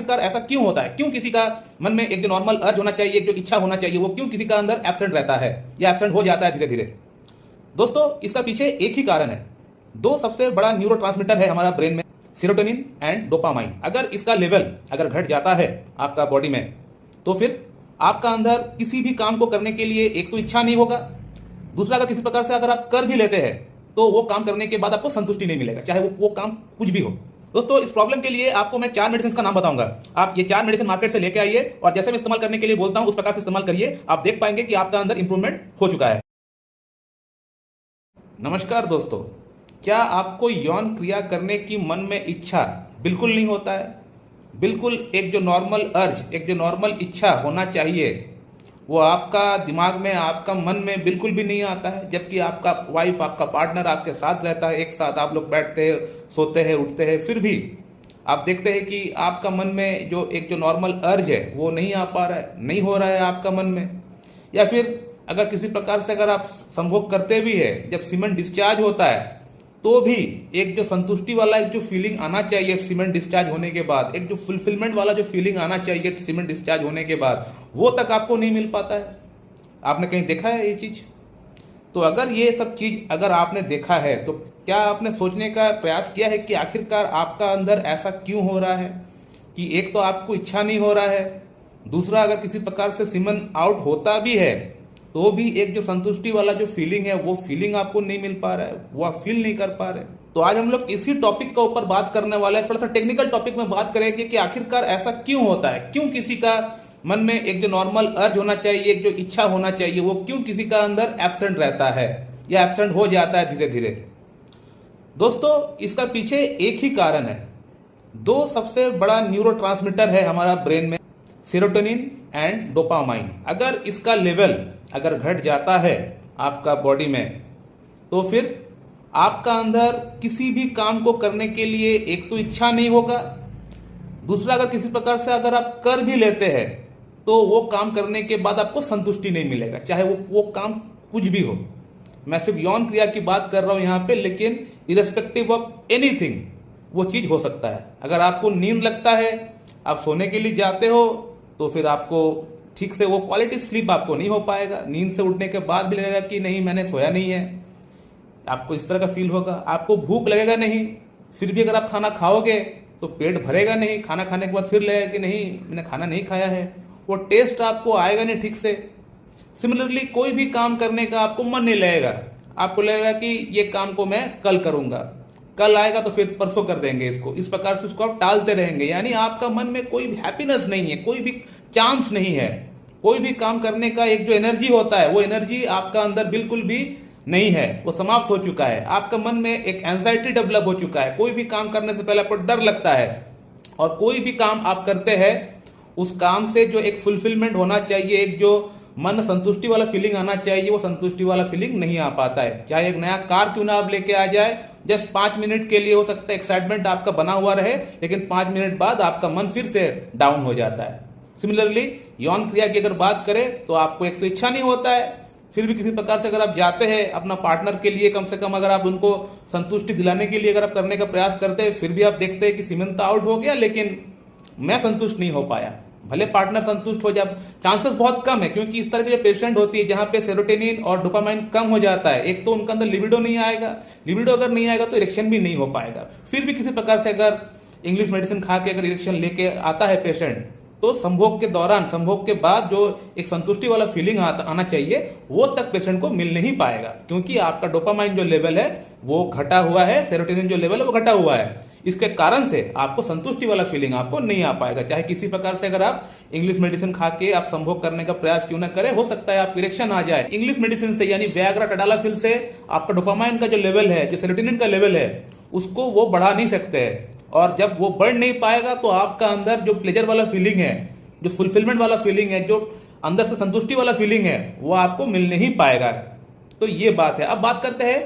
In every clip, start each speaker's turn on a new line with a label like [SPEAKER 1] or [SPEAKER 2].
[SPEAKER 1] आखिरकार ऐसा क्यों होता है, क्यों किसी का मन में एक जो नॉर्मल अर्ज होना चाहिए, एक जो इच्छा होना चाहिए, वो क्यों किसी का अंदर एब्सेंट रहता है या एब्सेंट हो जाता है धीरे धीरे। दोस्तों इसका पीछे एक ही कारण है। दो सबसे बड़ा न्यूरोट्रांसमीटर है हमारा ब्रेन में, सेरोटोनिन एंड डोपामाइन। अगर इसका लेवल अगर घट जाता है आपका बॉडी में, तो फिर आपका अंदर किसी भी काम को करने के लिए एक तो इच्छा नहीं होगा, दूसरा अगर किसी प्रकार से अगर आप कर भी लेते हैं तो वो काम करने के बाद आपको संतुष्टि नहीं मिलेगा, चाहे वो काम कुछ भी हो। दोस्तों इस प्रॉब्लम के लिए आपको मैं 4 मेडिसिन का नाम बताऊंगा। आप ये 4 मेडिसिन मार्केट से लेके आइए और जैसे मैं इस्तेमाल करने के लिए बोलता हूं उस प्रकार से इस्तेमाल करिए, आप देख पाएंगे कि आपका अंदर इंप्रूवमेंट हो चुका है। नमस्कार दोस्तों, क्या आपको यौन क्रिया करने की मन में इच्छा बिल्कुल नहीं होता है? बिल्कुल एक जो नॉर्मल अर्ज, एक जो नॉर्मल इच्छा होना चाहिए, वो आपका दिमाग में, आपका मन में बिल्कुल भी नहीं आता है। जबकि आपका वाइफ, आपका पार्टनर आपके साथ रहता है, एक साथ आप लोग बैठते हैं, सोते हैं, उठते हैं, फिर भी आप देखते हैं कि आपका मन में जो एक जो नॉर्मल अर्ज है वो नहीं आ पा रहा है, नहीं हो रहा है आपका मन में। या फिर अगर किसी प्रकार से अगर आप संभोग करते भी है, जब सीमेंट डिस्चार्ज होता है तो भी एक जो संतुष्टि वाला एक जो फीलिंग आना चाहिए सीमेंट डिस्चार्ज होने के बाद, एक जो फुलफिलमेंट वाला जो फीलिंग आना चाहिए सीमेंट डिस्चार्ज होने के बाद, वो तक आपको नहीं मिल पाता है। आपने कहीं देखा है ये चीज? तो अगर ये सब चीज अगर आपने देखा है तो क्या आपने सोचने का प्रयास किया है कि आखिरकार आपका अंदर ऐसा क्यों हो रहा है कि एक तो आपको इच्छा नहीं हो रहा है, दूसरा अगर किसी प्रकार से सीमन आउट होता भी है तो भी एक जो संतुष्टि वाला जो फीलिंग है वो फीलिंग आपको नहीं मिल पा रहा है, वो आप फील नहीं कर पा रहे। तो आज हम लोग इसी टॉपिक के ऊपर बात करने वाले हैं। थोड़ा सा टेक्निकल टॉपिक में बात करेंगे कि आखिरकार ऐसा क्यों होता है, क्यों किसी का मन में एक जो नॉर्मल अर्ज होना चाहिए, एक जो इच्छा होना चाहिए, वो क्यों किसी का अंदर एब्सेंट रहता है या एब्सेंट हो जाता है धीरे धीरे। दोस्तों इसका पीछे एक ही कारण है। दो सबसे बड़ा न्यूरोट्रांसमीटर है हमारा ब्रेन में, सेरोटोनिन एंड डोपामाइन। अगर इसका लेवल अगर घट जाता है आपका बॉडी में, तो फिर आपका अंदर किसी भी काम को करने के लिए एक तो इच्छा नहीं होगा, दूसरा अगर किसी प्रकार से अगर आप कर भी लेते हैं तो वो काम करने के बाद आपको संतुष्टि नहीं मिलेगा, चाहे वो काम कुछ भी हो। मैं सिर्फ यौन क्रिया की बात कर रहा हूं यहां पे, लेकिन इरेस्पेक्टिव ऑफ एनीथिंग वो चीज हो सकता है। अगर आपको नींद लगता है, आप सोने के लिए जाते हो, तो फिर आपको ठीक से वो क्वालिटी स्लीप आपको नहीं हो पाएगा। नींद से उठने के बाद भी लगेगा कि नहीं मैंने सोया नहीं है, आपको इस तरह का फील होगा। आपको भूख लगेगा नहीं, फिर भी अगर आप खाना खाओगे तो पेट भरेगा नहीं, खाना खाने के बाद फिर लगेगा कि नहीं मैंने खाना नहीं खाया है, वो टेस्ट आपको आएगा नहीं ठीक से। सिमिलरली कोई भी काम करने का आपको मन नहीं लगेगा, आपको लगेगा कि ये काम को मैं कल करूंगा, कल आएगा तो फिर परसों कर देंगे इसको, इस प्रकार से उसको आप टालते रहेंगे। यानी आपका मन में कोई भी हैप्पीनेस नहीं है, कोई भी चांस नहीं है, कोई भी काम करने का एक जो एनर्जी होता है वो एनर्जी आपका अंदर बिल्कुल भी नहीं है, वो समाप्त हो चुका है। आपका मन में एक एंजाइटी डेवलप हो चुका है, कोई भी काम करने से पहले आपको डर लगता है, और कोई भी काम आप करते हैं उस काम से जो एक फुलफिलमेंट होना चाहिए, एक जो मन संतुष्टि वाला फीलिंग आना चाहिए, वो संतुष्टि वाला फीलिंग नहीं आ पाता है। चाहे एक नया कार क्यों ना आप लेके आ जाए, जस्ट 5 मिनट के लिए हो सकता है एक्साइटमेंट आपका बना हुआ रहे, लेकिन 5 मिनट बाद आपका मन फिर से डाउन हो जाता है। सिमिलरली यौन क्रिया की अगर बात करें तो आपको एक तो इच्छा नहीं होता है, फिर भी किसी प्रकार से अगर आप जाते हैं अपना पार्टनर के लिए, कम से कम अगर आप उनको संतुष्टि दिलाने के लिए अगर आप करने का प्रयास करते हैं, फिर भी आप देखते हैं कि सीमेंट तो आउट हो गया लेकिन मैं संतुष्ट नहीं हो पाया। भले पार्टनर संतुष्ट हो जाए, चांसेस बहुत कम है, क्योंकि इस तरह की जो पेशेंट होती है जहां पे सेरोटोनिन और डोपामाइन कम हो जाता है, एक तो उनका अंदर लिबिडो नहीं आएगा, लिबिडो अगर नहीं आएगा तो इरेक्शन भी नहीं हो पाएगा। फिर भी किसी प्रकार से अगर इंग्लिश मेडिसिन खा के अगर इरेक्शन लेके आता है पेशेंट, तो संभोग के दौरान, संभोग के बाद जो एक संतुष्टि वाला फीलिंग आना चाहिए वो तक पेशेंट को मिल नहीं पाएगा, क्योंकि आपका डोपामाइन जो लेवल है वो घटा हुआ है, सेरोटोनिन जो लेवल है वो घटा हुआ है। इसके कारण से आपको संतुष्टि वाला फीलिंग आपको नहीं आ पाएगा, चाहे किसी प्रकार से अगर आप इंग्लिश मेडिसिन खा के आप संभोग करने का प्रयास क्यों ना करें, हो सकता है आप इरेक्शन आ जाए। इंग्लिश मेडिसिन से यानी वियाग्रा, टडालाफिल से आपका डोपामाइन का जो लेवल है, जो सेरोटोनिन का लेवल है, उसको वो बढ़ा नहीं सकते हैं, और जब वो बढ़ नहीं पाएगा तो आपका अंदर जो प्लेजर वाला फीलिंग है, जो फुलफिलमेंट वाला फीलिंग है, जो अंदर से संतुष्टि वाला फीलिंग है, वो आपको मिल नहीं पाएगा। तो ये बात है। अब बात करते हैं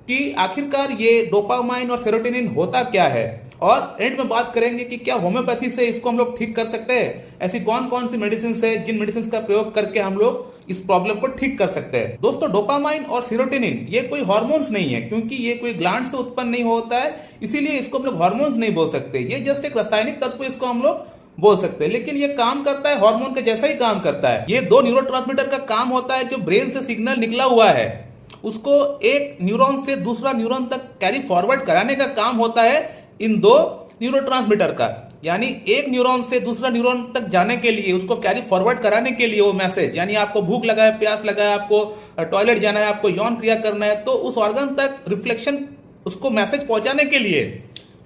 [SPEAKER 1] कि आखिरकार ये डोपामाइन और सेरोटोनिन होता क्या है, और एंड में बात करेंगे कि क्या होम्योपैथी से इसको हम लोग ठीक कर सकते हैं, ऐसी कौन कौन सी मेडिसिन है जिन मेडिसिन का प्रयोग करके हम लोग इस प्रॉब्लम को ठीक कर सकते हैं। दोस्तों डोपामाइन और सेरोटोनिन ये कोई हार्मोन्स नहीं है, क्योंकि ये कोई ग्लैंड से उत्पन्न नहीं होता है, इसीलिए इसको हम लोग हार्मोन्स नहीं बोल सकते, ये जस्ट एक रासायनिक तत्व, इसको हम लोग बोल सकते हैं। लेकिन ये काम करता है हार्मोन के जैसा ही काम करता है। ये दो न्यूरोट्रांसमीटर का काम होता है, जो ब्रेन से सिग्नल निकला हुआ है उसको एक न्यूरॉन से दूसरा न्यूरॉन तक कैरी फॉरवर्ड कराने का काम होता है इन दो न्यूरोट्रांसमीटर का। यानी एक न्यूरॉन से दूसरा न्यूरॉन तक जाने के लिए, उसको कैरी फॉरवर्ड कराने के लिए वो मैसेज, यानी आपको भूख लगा है, प्यास लगा है, आपको टॉयलेट जाना है, आपको यौन क्रिया करना है, तो उस ऑर्गन तक रिफ्लेक्शन, उसको मैसेज पहुंचाने के लिए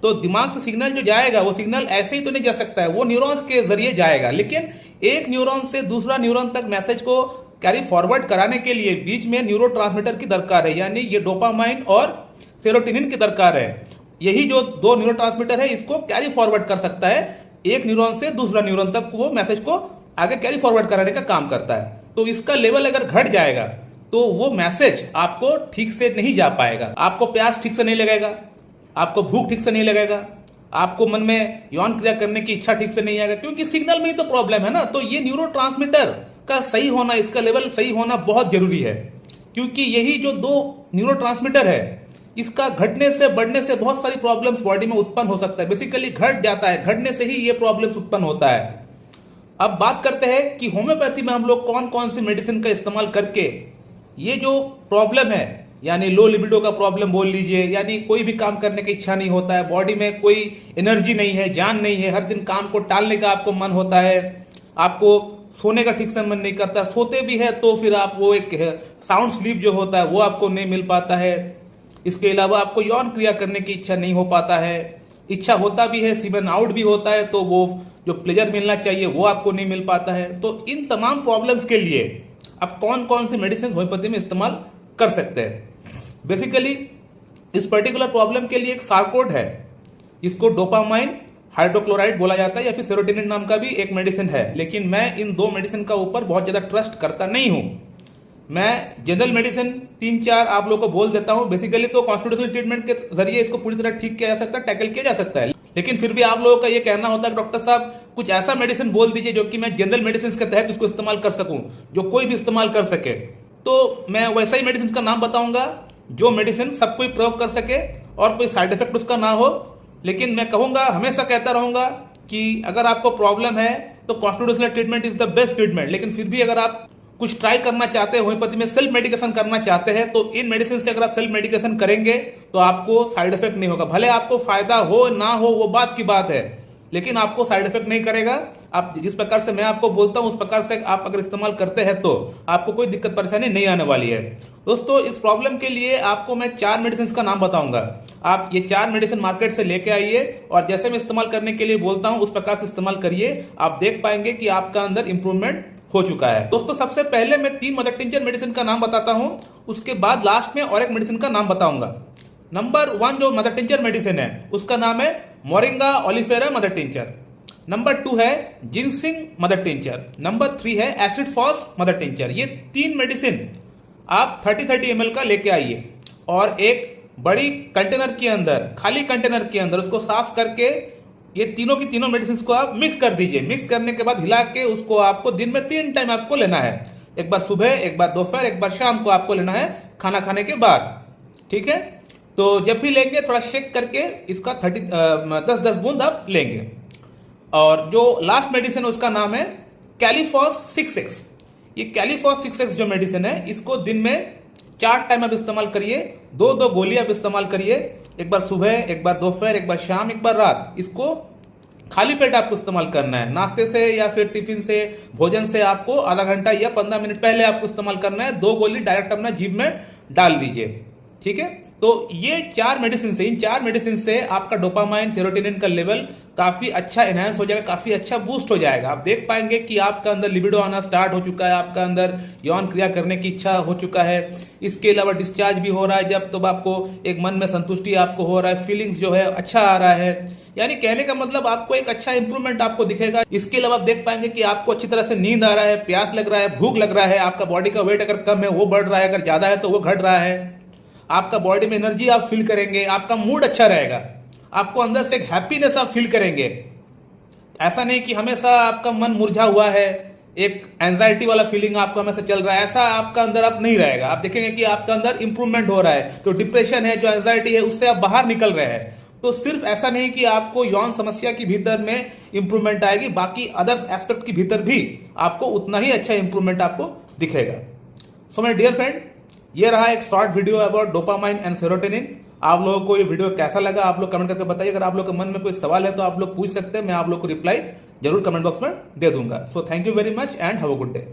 [SPEAKER 1] तो दिमाग से सिग्नल जो जाएगा वो सिग्नल ऐसे ही तो नहीं जा सकता है, वो न्यूरॉन्स के जरिए जाएगा। लेकिन एक न्यूरॉन से दूसरा न्यूरॉन तक मैसेज को कैरी फॉरवर्ड कराने के लिए बीच में न्यूरोट्रांसमीटर की दरकार है, यानी ये डोपामाइन और सेरोटोनिन की दरकार है। यही जो दो न्यूरोट्रांसमीटर है इसको कैरी फॉरवर्ड कर सकता है, एक न्यूरॉन से दूसरा न्यूरॉन तक वो मैसेज को आगे कैरी फॉरवर्ड कराने का काम करता है। तो इसका लेवल अगर घट जाएगा तो वो मैसेज आपको ठीक से नहीं जा पाएगा, आपको प्यास ठीक से नहीं लगेगा, आपको भूख ठीक से नहीं लगेगा, आपको मन में यौन क्रिया करने की इच्छा ठीक से नहीं आएगा, क्योंकि सिग्नल में ही तो प्रॉब्लम है ना। तो ये न्यूरोट्रांसमीटर का सही होना, इसका लेवल सही होना बहुत जरूरी है, क्योंकि यही जो दो न्यूरोट्रांसमीटर है इसका घटने से बढ़ने से बहुत सारी प्रॉब्लम्स बॉडी में उत्पन्न हो सकता है। बेसिकली घट जाता है, घटने से ही ये प्रॉब्लम्स उत्पन्न होता है। अब बात करते हैं कि होम्योपैथी में हम लोग कौन कौन सी मेडिसिन का इस्तेमाल करके ये जो प्रॉब्लम है, यानी लो लिबिडो का प्रॉब्लम बोल लीजिए, यानी कोई भी काम करने की इच्छा नहीं होता है, बॉडी में कोई एनर्जी नहीं है, जान नहीं है, हर दिन काम को टालने का आपको मन होता है, आपको सोने का ठीक से मन नहीं करता, सोते भी है तो फिर आप वो एक साउंड स्लीप जो होता है वो आपको नहीं मिल पाता है। इसके अलावा आपको यौन क्रिया करने की इच्छा नहीं हो पाता है, इच्छा होता भी है, सीमन आउट भी होता है, तो वो जो प्लेजर मिलना चाहिए वो आपको नहीं मिल पाता है। तो इन तमाम प्रॉब्लम्स के लिए आप कौन कौन सी मेडिसिन होम्योपैथी में इस्तेमाल कर सकते हैं। बेसिकली इस पर्टिकुलर प्रॉब्लम के लिए एक सार्कोड है, इसको डोपामाइन हाइड्रोक्लोराइड बोला जाता है, या फिर सेरोटोनिन नाम का भी एक मेडिसिन है। लेकिन मैं इन दो मेडिसिन का ऊपर बहुत ज्यादा ट्रस्ट करता नहीं हूं। मैं जनरल मेडिसिन 3-4 आप लोगों को बोल देता हूं। बेसिकली तो कॉन्स्टिट्यूशनल ट्रीटमेंट के जरिए इसको पूरी तरह ठीक किया जा सकता है, टैकल किया जा सकता है। लेकिन फिर भी आप लोगों का ये कहना होता है डॉक्टर साहब कुछ ऐसा मेडिसिन बोल दीजिए जो कि मैं जनरल मेडिसिन के तहत उसको इस्तेमाल कर सकूं, जो कोई भी इस्तेमाल कर सके। तो मैं वैसा ही मेडिसिन का नाम बताऊंगा जो मेडिसिन सब कोई प्रयोग कर सके और कोई साइड इफेक्ट उसका ना हो। लेकिन मैं कहूंगा, हमेशा कहता रहूंगा कि अगर आपको प्रॉब्लम है तो constitutional treatment is the best treatment. लेकिन फिर भी अगर आप कुछ ट्राई करना चाहते हैं, होम्योपैथी में सेल्फ मेडिकेशन करना चाहते हैं, तो इन मेडिसिन से अगर आप सेल्फ मेडिकेशन करेंगे तो आपको साइड इफेक्ट नहीं होगा। भले आपको फायदा हो ना हो वो बात की बात है, लेकिन आपको साइड इफेक्ट नहीं करेगा। आप जिस प्रकार से मैं आपको बोलता हूं उस प्रकार से आप अगर इस्तेमाल करते हैं तो आपको कोई दिक्कत परेशानी नहीं आने वाली है। दोस्तों, इस प्रॉब्लम के लिए आपको मैं 4 मेडिसिन का नाम बताऊंगा। आप ये 4 मेडिसिन मार्केट से लेके आइए और जैसे मैं इस्तेमाल करने के लिए बोलता हूं उस प्रकार से इस्तेमाल करिए। आप देख पाएंगे कि आपका अंदर इंप्रूवमेंट हो चुका है। दोस्तों, सबसे पहले मैं 3 मदर टिंचर मेडिसिन का नाम बताता हूं, उसके बाद लास्ट में और एक मेडिसिन का नाम बताऊंगा। नंबर 1 जो मदर टिंचर मेडिसिन है उसका नाम है moringa oleifera mother tincture. Number 2 है जिनसिंग मदर टिंचर। नंबर 3 है एसिड फॉस मदर टिंचर। ये 3 मेडिसिन आप 30-30 ml का लेके आइए और एक बड़ी कंटेनर के अंदर, खाली कंटेनर के अंदर उसको साफ करके ये तीनों की तीनों मेडिसिन को आप मिक्स कर दीजिए। मिक्स करने के बाद हिला के उसको आपको दिन में 3 टाइम आपको लेना है। एक बार सुबह, एक बार दोपहर, एक बार शाम को आपको लेना है खाना खाने के बाद। ठीक है, तो जब भी लेंगे थोड़ा शेक करके इसका 10-10 बूंद आप लेंगे। और जो लास्ट मेडिसिन है उसका नाम है कैलीफॉस 6X। ये कैलीफॉस 6X जो मेडिसिन है इसको दिन में 4 टाइम आप इस्तेमाल करिए, 2-2 गोली आप इस्तेमाल करिए। एक बार सुबह, एक बार दोपहर, एक बार शाम, एक बार रात। इसको खाली पेट आपको इस्तेमाल करना है। नाश्ते से या फिर टिफिन से, भोजन से आपको आधा घंटा या 15 मिनट पहले आपको इस्तेमाल करना है। 2 गोली डायरेक्ट अपना जीभ में डाल दीजिए। ठीक है, तो ये 4 मेडिसिन से, इन 4 मेडिसिन से आपका डोपामाइन, सेरोटोनिन का लेवल काफी अच्छा एनहांस हो जाएगा, काफी अच्छा बूस्ट हो जाएगा। आप देख पाएंगे कि आपका अंदर लिबिडो आना स्टार्ट हो चुका है, आपका अंदर यौन क्रिया करने की इच्छा हो चुका है। इसके अलावा डिस्चार्ज भी हो रहा है, जब तब आपको एक मन में संतुष्टि आपको हो रहा है, फीलिंग्स जो है अच्छा आ रहा है। यानी कहने का मतलब आपको एक अच्छा इंप्रूवमेंट आपको दिखेगा। इसके अलावा आप देख पाएंगे कि आपको अच्छी तरह से नींद आ रहा है, प्यास लग रहा है, भूख लग रहा है, आपका बॉडी का वेट अगर कम है वो बढ़ रहा है, अगर ज्यादा है तो वो घट रहा है। आपका बॉडी में एनर्जी आप फील करेंगे, आपका मूड अच्छा रहेगा, आपको अंदर से एक हैप्पीनेस आप फील करेंगे। ऐसा नहीं कि हमेशा आपका मन मुरझा हुआ है, एक एंजाइटी वाला फीलिंग आपको हमेशा चल रहा है, ऐसा आपका अंदर आप नहीं रहेगा। आप देखेंगे कि आपका अंदर इंप्रूवमेंट हो रहा है, जो डिप्रेशन है, जो एंजाइटी है, उससे आप बाहर निकल रहे हैं। तो सिर्फ ऐसा नहीं कि आपको यौन समस्या की भीतर में इंप्रूवमेंट आएगी, बाकी अदर्स एस्पेक्ट की भीतर भी आपको उतना ही अच्छा इंप्रूवमेंट आपको दिखेगा। सो माय डियर फ्रेंड, ये रहा एक short video about dopamine and serotonin. आप लोगों को ये वीडियो कैसा लगा आप लोग कमेंट करके बताइए। अगर आप लोग के मन में कोई सवाल है तो आप लोग पूछ सकते हैं, मैं आप लोग को रिप्लाई जरूर कमेंट बॉक्स में दे दूंगा। So thank you very much and have a good day.